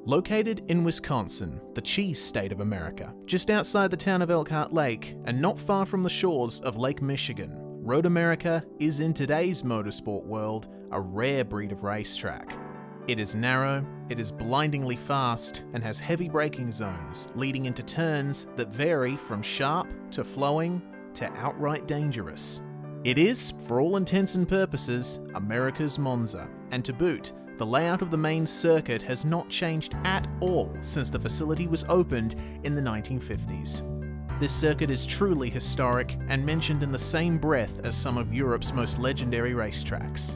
Located in Wisconsin, the cheese state of America, just outside the town of Elkhart Lake and not far from the shores of Lake Michigan, Road America is in today's motorsport world a rare breed of racetrack. It is narrow, it is blindingly fast, and has heavy braking zones leading into turns that vary from sharp to flowing to outright dangerous. It is, for all intents and purposes, America's Monza, and to boot, the layout of the main circuit has not changed at all since the facility was opened in the 1950s. This circuit is truly historic and mentioned in the same breath as some of Europe's most legendary racetracks.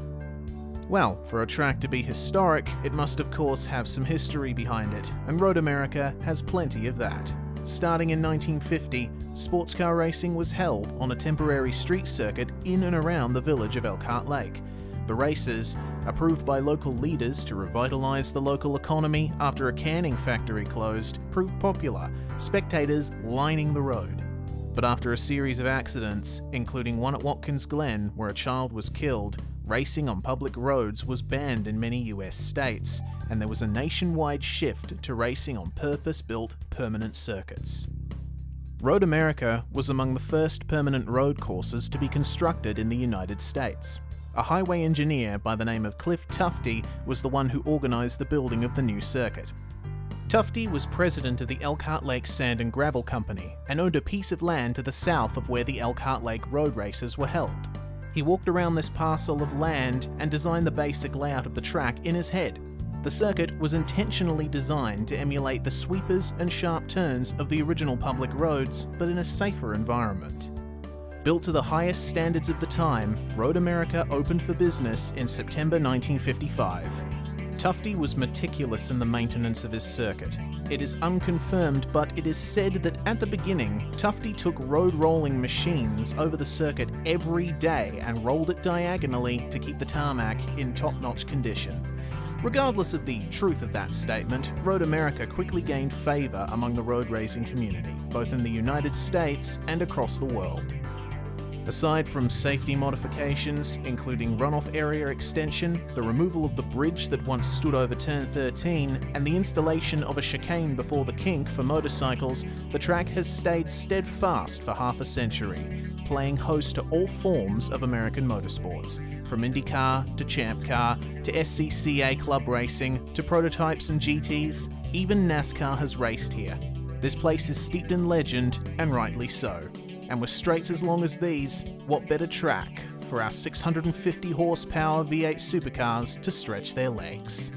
Well, for a track to be historic, it must of course have some history behind it, and Road America has plenty of that. Starting in 1950, sports car racing was held on a temporary street circuit in and around the village of Elkhart Lake. The races, approved by local leaders to revitalize the local economy after a canning factory closed, proved popular, spectators lining the road. But after a series of accidents, including one at Watkins Glen where a child was killed, racing on public roads was banned in many US states, and there was a nationwide shift to racing on purpose-built permanent circuits. Road America was among the first permanent road courses to be constructed in the United States. A highway engineer by the name of Cliff Tufte was the one who organized the building of the new circuit. Tufte was president of the Elkhart Lake Sand and Gravel Company and owned a piece of land to the south of where the Elkhart Lake road races were held. He walked around this parcel of land and designed the basic layout of the track in his head. The circuit was intentionally designed to emulate the sweepers and sharp turns of the original public roads, but in a safer environment. Built to the highest standards of the time, Road America opened for business in September 1955. Tufte was meticulous in the maintenance of his circuit. It is unconfirmed, but it is said that at the beginning, Tufte took road rolling machines over the circuit every day and rolled it diagonally to keep the tarmac in top-notch condition. Regardless of the truth of that statement, Road America quickly gained favor among the road racing community, both in the United States and across the world. Aside from safety modifications, including runoff area extension, the removal of the bridge that once stood over turn 13, and the installation of a chicane before the kink for motorcycles, the track has stayed steadfast for half a century, playing host to all forms of American motorsports, from IndyCar to Champ Car to SCCA club racing to prototypes and GTs. Even NASCAR has raced here. This place is steeped in legend, and rightly so. And with straights as long as these, what better track for our 650 horsepower V8 supercars to stretch their legs?